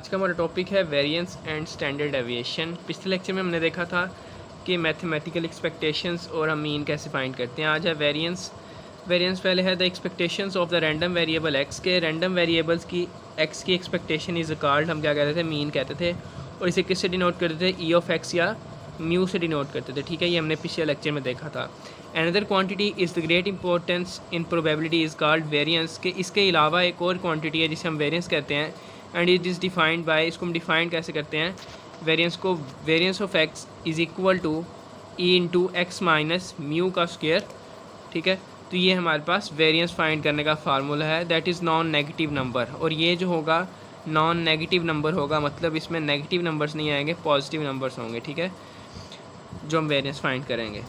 आज का हमारा टॉपिक है वेरिएंस एंड स्टैंडर्ड डेविएशन। पिछले लेक्चर में हमने देखा था कि मैथमेटिकल एक्सपेक्टेशंस और हम मीन कैसे फाइंड करते हैं। आज है वेरिएंस। वेरिएंस पहले है the expectations of the random variable x के। रैंडम वेरिएबल्स की एक्स की एक्सपेक्टेशन इज़ कॉल्ड, हम क्या कहते थे, मीन कहते थे। और इसे किससे डिनोट करते थे, ई ऑफ एक्स या म्यू से डिनोट करते थे। ठीक है, ये हमने पिछले लेक्चर में देखा था। Another quantity is the great importance in probability is called variance के। इसके अलावा एक और क्वांटिटी है जिसे हम वेरिएंस कहते हैं। And it is defined by, इसको हम डिफाइन कैसे करते हैं वेरिएंस को, variance of X is equal to E into X minus mu का स्क्वायर। ठीक है, तो ये हमारे पास वेरिएंस फाइंड करने का फार्मूला है। That is non negative number. और ये जो होगा नॉन नेगेटिव नंबर होगा, मतलब इसमें नेगेटिव नंबर्स नहीं आएंगे, पॉजिटिव नंबर्स होंगे। ठीक है, जो हम वेरिएंस फाइंड करेंगे।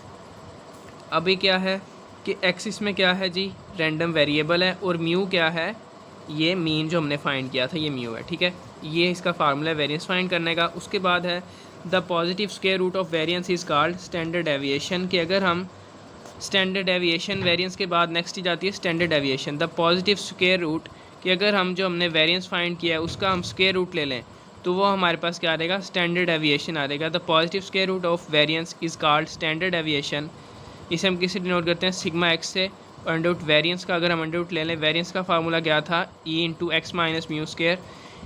अभी क्या है कि एक्स इसमें क्या है जी, रैंडम वेरिएबल है, और म्यू क्या है, ये मीन जो हमने फाइंड किया था ये म्यू है। ठीक है, ये इसका फार्मूला है वेरिएंस फाइंड करने का। उसके बाद है the positive square root of variance is called standard deviation. कि अगर हम स्टैंडर्ड डेविएशन, वेरिएंस के बाद नेक्स्ट ही जाती है standard deviation. The positive square root, कि अगर हम जो हमने वेरिएंस फाइंड किया है उसका हम स्क्वायर रूट ले लें तो वो हमारे पास क्या आ रहेगा, स्टैंडर्ड डेविएशन आ रहेगा। The positive square root of variance is called standard deviation. इसे हम किससे डिनोट करते हैं, सिग्मा एक्स से। और अंडर रूट वेरिएंस का अगर हम अंडर रूट ले लें, वेरिएंस का फार्मूला क्या था, ई into X minus mu square.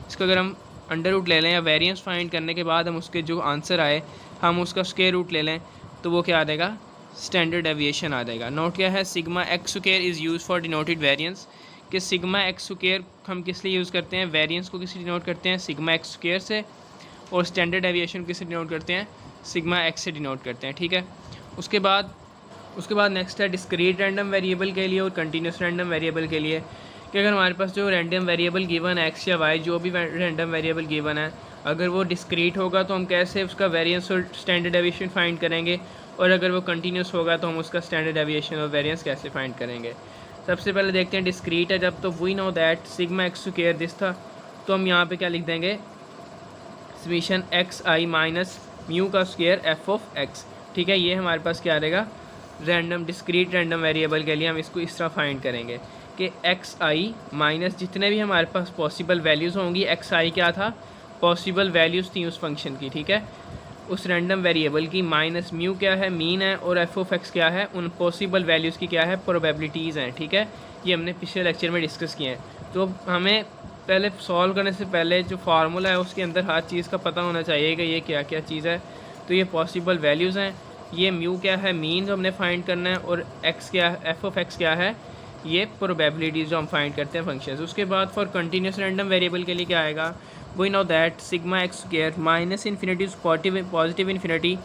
इसका अगर हम अंडर रूट ले लें या वेरिएंस फाइंड करने के बाद हम उसके जो आंसर आए हम उसका स्क्वायर रूट ले लें तो वो क्या आ जाएगा, स्टैंडर्ड डेविएशन आ जाएगा। नोट क्या है, sigma X square is use for denoted variance. कि सिग्मा एक्स स्क्वायर हम किस लिए यूज़ करते हैं, वेरिएंस को किस लिए डिनोट करते हैं, सिग्मा एक्स स्क्वायर से। और स्टैंडर्ड डेविएशन किस से डिनोट करते हैं, सिग्मा एक्स से डिनोट करते हैं। ठीक है, उसके बाद नेक्स्ट है डिस्क्रीट रैंडम वेरिएबल के लिए और कंटिन्यूस रैंडम वेरिएबल के लिए। कि अगर हमारे पास जो रैंडम वेरिएबल गिवन है, एक्स या वाई, जो भी रैंडम वेरिएबल गिवन है, अगर वो डिस्क्रीट होगा तो हम कैसे उसका वेरिएंस और स्टैंडर्ड डेविएशन फाइंड करेंगे, और अगर वो कंटिन्यूस होगा तो हम उसका स्टैंडर्ड डेविएशन और वेरिएंस कैसे फाइंड करेंगे। सबसे पहले देखते हैं डिस्क्रीट है जब, तो we know that sigma X square this था, तो हम यहाँ पे क्या लिख देंगे, summation X I minus mu का स्क्वायर एफ ऑफ एक्स। ठीक है, ये हमारे पास क्या रहेगा, रैंडम डिस्क्रीट रैंडम वेरिएबल के लिए हम इसको इस तरह फाइंड करेंगे कि एक्स आई माइनस जितने भी हमारे पास पॉसिबल वैल्यूज़ होंगी, एक्स आई क्या था, पॉसिबल वैल्यूज़ थी उस फंक्शन की। ठीक है, उस रैंडम वेरिएबल की, माइनस म्यू क्या है, मीन है, और एफ ऑफ एक्स क्या है, उन पॉसिबल वैल्यूज़ की क्या है, प्रोबेबिलिटीज़ हैं। ठीक है, ये हमने पिछले लेक्चर में डिस्कस किए हैं। तो हमें पहले सॉल्व करने से पहले जो फार्मूला है उसके अंदर हर चीज़ का पता होना चाहिए कि ये क्या क्या चीज़ है। तो ये पॉसिबल वैल्यूज़ हैं, ये म्यू क्या है, मीन जो हमने फाइंड करना है, और एक्स क्या है, एफ ऑफ एक्स क्या है, ये प्रोबेबिलिटीज़ जो हम फाइंड करते हैं फंक्शंस। उसके बाद फॉर कंटिन्यूस रैंडम वेरिएबल के लिए क्या आएगा, we know that sigma X square minus infinity positive infinity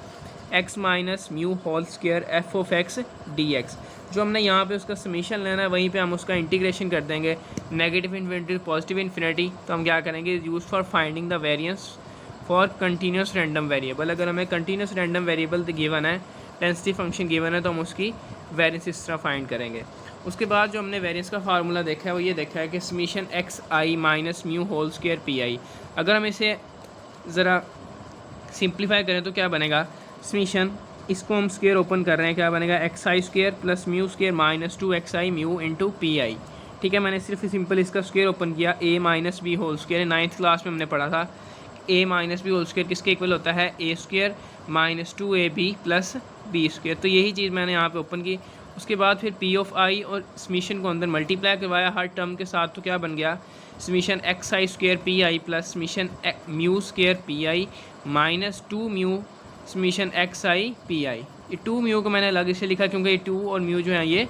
X minus mu whole square F of X D X. जो हमने यहाँ पे उसका समीशन लेना है वहीं पे हम उसका इंटीग्रेशन कर देंगे, नेगेटिव इन्फिनिटी पॉजिटिव इन्फिनिटी। तो हम क्या करेंगे, use for finding the variance for continuous random variable. अगर हमें कंटिन्यूस रैंडम वेरिएबल गिवन है, डेंसिटी फंक्शन गिवन है, तो हम उसकी वेरिएंस इस तरह फाइंड करेंगे। उसके बाद जो हमने वेरिएंस का फार्मूला देखा है वो ये देखा है कि summation X I minus mu whole square P I. अगर हम इसे ज़रा सिंप्लीफाई करें तो क्या बनेगा, समीशन, इसको हम स्क्वायर ओपन कर रहे हैं, क्या बनेगा, X I square plus mu square minus 2 XI mu into P I. ठीक है, मैंने सिर्फ सिंपल इसका स्क्वायर ओपन किया, A minus B whole square. 9th class में हमने पढ़ा था A minus B whole square किसके इक्वल होता है, A square minus 2AB plus B square. तो यही चीज़ मैंने यहाँ पे ओपन की। उसके बाद फिर पी ऑफ आई और समीशन को अंदर मल्टीप्लाई करवाया हर टर्म के साथ, तो क्या बन गया, summation X I square P I plus summation mu square P I minus 2 mu summation X I P आई। ये 2 म्यू को मैंने अलग इसे लिखा क्योंकि ये 2 और म्यू जो है ये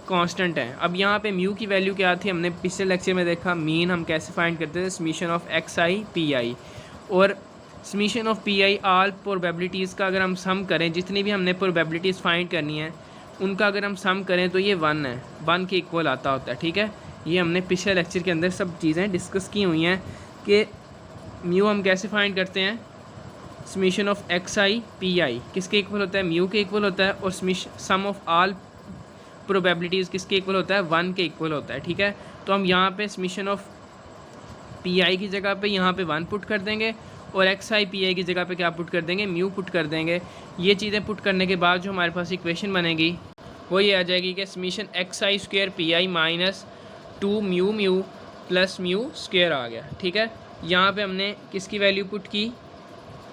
कांस्टेंट है। अब यहाँ पे म्यू की वैल्यू क्या थी, हमने पिछले लेक्चर में देखा, मीन हम कैसे फाइंड करते थे, summation of X I P I और summation of P I. All probabilities का अगर हम सम करें, जितनी भी हमने प्रोबेबिलिटीज़ फाइंड करनी है उनका अगर हम सम करें तो ये 1 है, 1 के इक्वल आता होता है। ठीक है, ये हमने पिछले लेक्चर के अंदर सब चीज़ें डिस्कस की हुई हैं कि म्यू हम कैसे फाइंड करते हैं, summation of X I P I किसके इक्वल होता है, म्यू के इक्वल होता है, और सम ऑफ ऑल प्रोबेबिलिटीज़ किसके इक्वल होता है, 1 के इक्वल होता है। ठीक है, तो हम यहाँ पे समीशन ऑफ पी आई की जगह पे यहाँ पे 1 पुट कर देंगे, और एक्स आई पी आई की जगह पे क्या पुट कर देंगे, म्यू पुट कर देंगे। ये चीज़ें पुट करने के बाद जो हमारे पास इक्वेशन बनेगी वो ये आ जाएगी कि summation X I square P I minus 2 mu mu plus mu square आ गया। ठीक है, यहाँ पे हमने किसकी वैल्यू पुट की,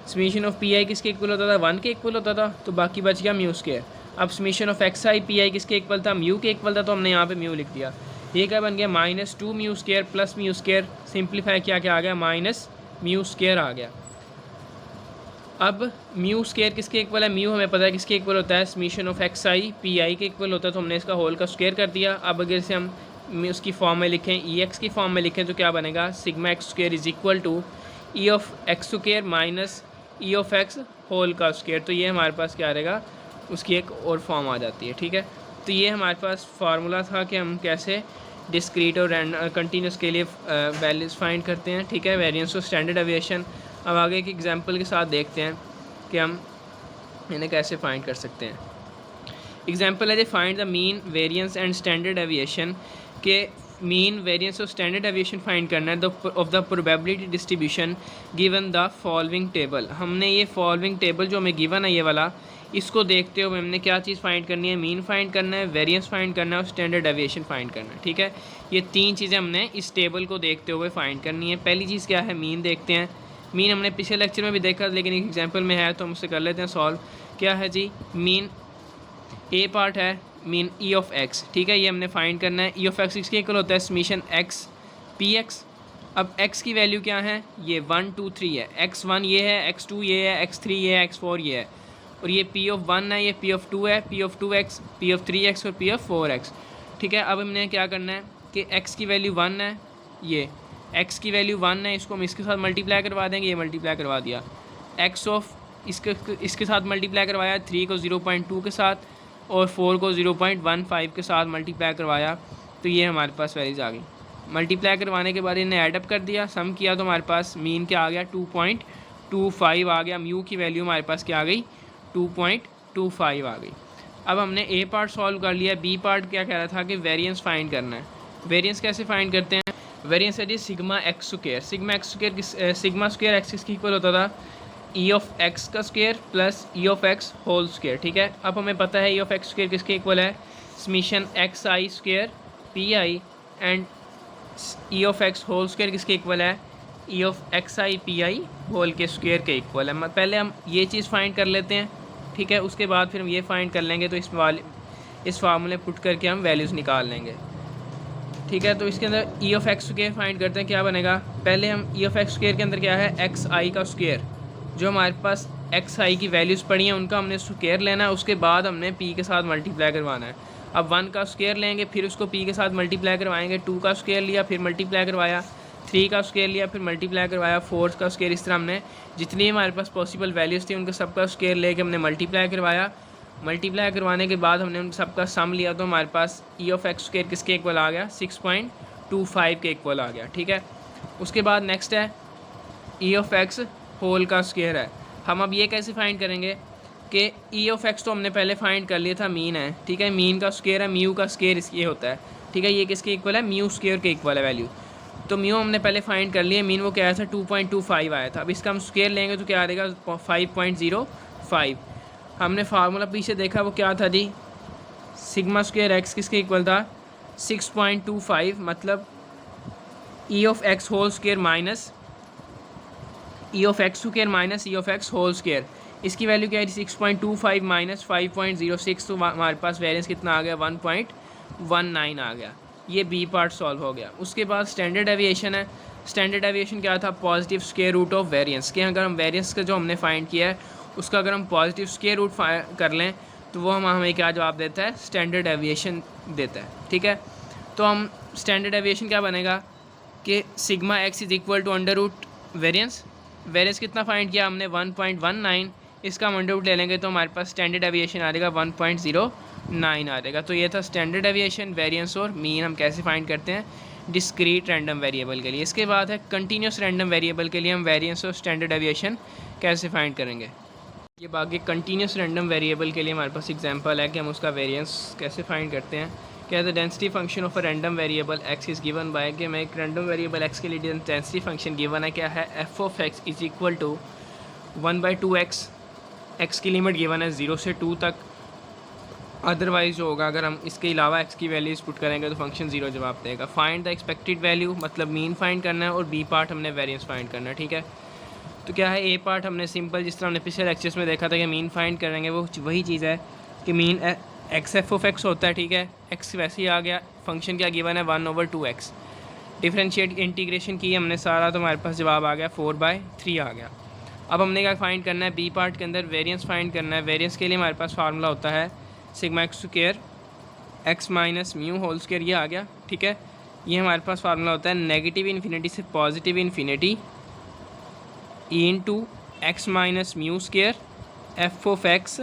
समीशन ऑफ पी आई किसके इक्वल होता था, 1 के इक्वल होता था, तो बाकी बच गया म्यू स्क्वायर। अब summation of X I P I किसके इक्वल था, म्यू के इक्वल था, तो हमने यहाँ पे म्यू लिख दिया। ये क्या बन गया, -2 mu square plus mu square, simplify किया क्या आ गया, माइनस म्यू स्क्वायर आ गया। अब म्यू स्क्वायर किसके इक्वल है, म्यू हमें पता है किसके इक्वल होता है, summation of X I P आई के इक्वल होता है, तो हमने इसका होल का स्क्वायर कर दिया। अब अगर से हम उसकी फॉर्म में लिखें, ई एक्स की फॉर्म में लिखें, तो क्या बनेगा, sigma X square is equal to E of X square minus E of X whole का स्क्वायर। तो ये हमारे पास क्या रहेगा, उसकी एक और फॉर्म आ जाती है। ठीक है, तो ये हमारे पास फार्मूला था कि हम कैसे डिस्क्रीट और कंटिन्यूस के लिए वैल्यूज फाइंड करते हैं। ठीक है, वेरिएंस और स्टैंडर्ड एविएशन। अब आगे एक एग्जांपल के साथ देखते हैं कि हम इन्हें कैसे फाइंड कर सकते हैं। एग्जांपल है जी, find the mean variance and standard deviation के मीन वेरिएंस और स्टैंडर्ड एविएशन फाइंड करना है of the probability distribution given the following table. हमने ये फॉलोइंग टेबल जो हमें गिवन है ये वाला, इसको देखते हुए हमने क्या चीज़ फाइंड करनी है, मीन फाइंड करना है, वेरिएंस फाइंड करना है और स्टैंडर्ड एविएशन फाइंड करना है। ठीक है, ये तीन चीज़ें हमने इस टेबल को देखते हुए फाइंड करनी है। पहली चीज़ क्या है, मीन देखते हैं। मीन हमने पिछले लेक्चर में भी देखा, लेकिन एक एग्जाम्पल में है तो हम उसे कर लेते हैं सॉल्व। क्या है जी, मीन ए पार्ट है मीन ई ऑफ एक्स। ठीक है, ये हमने फाइंड करना है। ई ऑफ एक्स इसके इक्वल होता है समीशन एक्स पी एक्स। अब एक्स की वैल्यू क्या है, ये 1 2 3 है, x1 ये है, x2 ये है, x3 ये है, x4 ये है, और ये पी ऑफ 1 है, ये पी ऑफ 2 है, P of 2x, P of 3x और पी ऑफ 4x। ठीक है, अब हमने क्या करना है कि x की वैल्यू 1 है, ये x की वैल्यू 1 है, इसको हम इसके साथ मल्टीप्लाई करवा देंगे, ये मल्टीप्लाई करवा दिया। x ऑफ इसके साथ मल्टीप्लाई करवाया, 3 को 0.2 के साथ और 4 को 0.15 के साथ मल्टीप्लाई करवाया, तो ये हमारे पास वैल्यूज आ गई। मल्टीप्लाई करवाने के बाद इन्हें एडअप कर दिया, सम किया, तो हमारे पास मीन क्या आ गया, 2.25 आ गया। म्यू की वैल्यू हमारे पास क्या आ गई, 2.25 आ गई। अब हमने ए पार्ट सॉल्व कर लिया, बी पार्ट क्या कह रहा था कि वेरिएंस फाइंड करना है। वेरिएंस कैसे फाइंड करते हैं, वेरिएंस है जी sigma X square. Sigma square X किसके इक्वल होता था, ई ऑफ एक्स का square plus E of X whole square. ठीक है, अब हमें पता है ई ऑफ एक्स स्क्वायर किसके इक्वल है, summation X I square P I, and E of X whole square किसके इक्वल है, E of X I P I whole के स्क्वायर के इक्वल है। पहले हम ये चीज़ फाइंड कर लेते हैं। ठीक है, उसके बाद फिर हम ये फाइंड कर लेंगे, तो इस फार्मूले पुट करके हम वैल्यूज़ निकाल लेंगे। ठीक है, तो इसके अंदर ई ऑफ एक्स स्क्वायर फाइंड करते हैं, क्या बनेगा, पहले हम ई ऑफ एक्स स्क्वायर के अंदर क्या है, एक्स आई का स्क्वायर, जो हमारे पास एक्स आई की वैल्यूज़ पड़ी हैं उनका हमने स्क्वायर लेना है, उसके बाद हमने पी के साथ मल्टीप्लाई करवाना है। अब 1 का स्क्वायर लेंगे, फिर उसको पी के साथ मल्टीप्लाई करवाएंगे, 2 का स्क्वायर लिया फिर मल्टीप्लाई करवाया, 3 का स्क्वायर लिया फिर मल्टीप्लाई करवाया, 4 का स्क्वायर, इस तरह हमने जितनी हमारे पास पॉसिबल वैल्यूज़ थी उनका सबका स्क्वायर लेके हमने मल्टीप्लाई करवाया। मल्टीप्लाई करवाने के बाद हमने उन सबका सम लिया, तो हमारे पास ई ऑफ एक्स स्क्वायर किसके इक्वल आ गया, 6.25 के इक्वल आ गया। ठीक है, उसके बाद नेक्स्ट है ई ऑफ एक्स होल का स्क्वायर है। हम अब ये कैसे फाइंड करेंगे कि ई ऑफ एक्स तो हमने पहले फाइंड कर लिया था, मीन है। ठीक है, मीन का स्क्वायर है, म्यू का स्क्वायर ये होता है। ठीक है, ये किसके इक्वल है, म्यू स्क्वायर के इक्वल है वैल्यू। तो म्यू हमने पहले फाइंड कर लिया, मीन वो क्या आया था, 2.25 आया था। अब इसका हम स्क्वायर लेंगे तो क्या आ जाएगा, 5.05। हमने फार्मूला पीछे देखा, वो क्या था जी, सिग्मा स्क्वायर एक्स किसके इक्वल था, 6.25, मतलब E of X whole square minus E of X square minus E of X whole square. इसकी वैल्यू क्या है, 6.25 माइनस 5.06, तो हमारे पास वेरिएंस कितना आ गया, 1.19 आ गया। ये बी पार्ट सॉल्व हो गया। उसके बाद स्टैंडर्ड एविएशन है। स्टैंडर्ड एविएशन क्या था, positive square root of variance के, अगर हम वेरिएंस का जो हमने फाइंड किया है उसका अगर हम पॉजिटिव स्क्वायर रूट कर लें तो वो हमें क्या जवाब देता है, स्टैंडर्ड एविएशन देता है। ठीक है, तो हम स्टैंडर्ड एविएशन क्या बनेगा कि sigma X is equal to under root variance. Variance कितना फाइंड किया हमने, 1.19, इसका हम अंडर रूट ले लेंगे तो हमारे पास स्टैंडर्ड एविएशन आ जाएगा 1.09 आ जाएगा। तो ये था स्टैंडर्ड एविएशन, वेरिएंस और मीन हम कैसे फाइंड करते हैं डिस्क्रीट रैंडम वेरिएबल के लिए। इसके बाद है कंटिन्यूस रैंडम वेरिएबल के लिए हम वेरिएंस और स्टैंडर्ड एविएशन कैसे फाइंड करेंगे। ये बाकी कंटिन्यूस रैंडम वेरिएबल के लिए हमारे पास एग्जांपल है कि हम उसका वेरिएंस कैसे फाइंड करते हैं। क्या the density function of a random variable x is given by, कि मैं एक रैंडम वेरिएबल एक्स के लिए डेंसिटी फंक्शन गिवन है, क्या है, F of X is equal to 1/2x, X की लिमिट गिवन है 0 से 2 तक, अदरवाइज जो होगा, अगर हम इसके अलावा एक्स की वैल्यूज़ पुट करेंगे तो फंक्शन ज़ीरो जवाब देगा। फाइंड द एक्सपेक्टेड वैल्यू मतलब मीन फाइंड करना है, और बी पार्ट हमने वेरिएंस फाइंड करना है, ठीक है। तो क्या है, ए पार्ट हमने सिंपल जिस तरह हमने पिछले लेक्चर्स में देखा था कि मीन फाइंड करेंगे, वो वही चीज़ है कि mean x F of x होता है, ठीक है। एक्स वैसे ही आ गया, फंक्शन क्या गिवन है 1/2x। डिफरेंशिएट इंटीग्रेशन की हमने सारा, तो हमारे पास जवाब आ गया 4/3 आ गया। अब हमने क्या फाइंड करना है, बी पार्ट के अंदर वेरिएंस फाइंड करना है। वेरिएंस के लिए हमारे पास फार्मूला होता है sigma X square X minus mu whole square, ये आ गया, ठीक है। ये हमारे पास फार्मूला होता है नेगेटिव इन्फिनिटी से positive infinity into X minus mu square F of X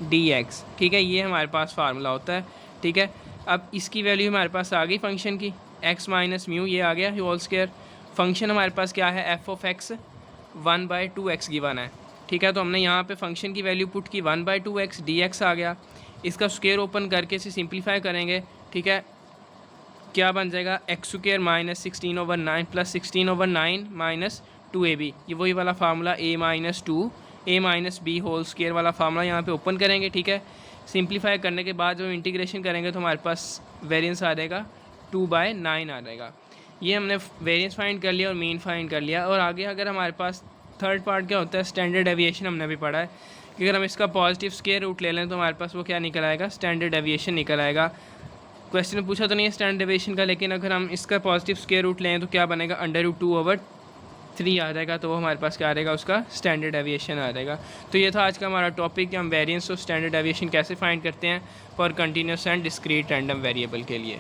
D x, ठीक है। ये हमारे पास फार्मूला होता है, ठीक है। अब इसकी वैल्यू हमारे पास आ गई फंक्शन की, एक्स माइनस म्यू, ये आ गया होल स्क्वायर। फंक्शन हमारे पास क्या है, F of x 1/2x given है, ठीक है। तो हमने यहाँ पे फंक्शन की वैल्यू पुट की 1/2x, dx आ गया। इसका स्क्वायर ओपन करके इसे सिंप्लीफाई करेंगे, ठीक है। क्या बन जाएगा, X square minus 16/9 plus 16/9 minus 2ab। ये वही वाला formula a minus 2 a minus b whole square वाला फार्मूला यहाँ पे ओपन करेंगे, ठीक है। सिंप्लीफाई करने के बाद जो इंटीग्रेशन करेंगे तो हमारे पास वेरिएंस आ जाएगा 2/9 आ जाएगा। ये हमने वेरिएंस फाइंड कर लिया और मीन फाइंड कर लिया। और आगे अगर हमारे पास थर्ड पार्ट क्या होता है, स्टैंडर्ड डेविएशन हमने भी पढ़ा है कि अगर हम इसका पॉजिटिव स्क्वायर रूट ले लें तो हमारे पास वो क्या निकल आएगा, स्टैंडर्ड डेविएशन निकल आएगा। क्वेश्चन में पूछा तो नहीं है स्टैंडर्ड डेविएशन का, लेकिन अगर हम इसका पॉजिटिव स्क्वायर रूट लें तो क्या बनेगा, √2/3 आ जाएगा। तो वो हमारे पास क्या आ जाएगा, उसका स्टैंडर्ड डेविएशन आ जाएगा। तो ये था आज का हमारा टॉपिक कि हम वेरिएंस और स्टैंडर्ड डेविएशन कैसे फाइंड करते हैं for continuous and discrete random variable के लिए।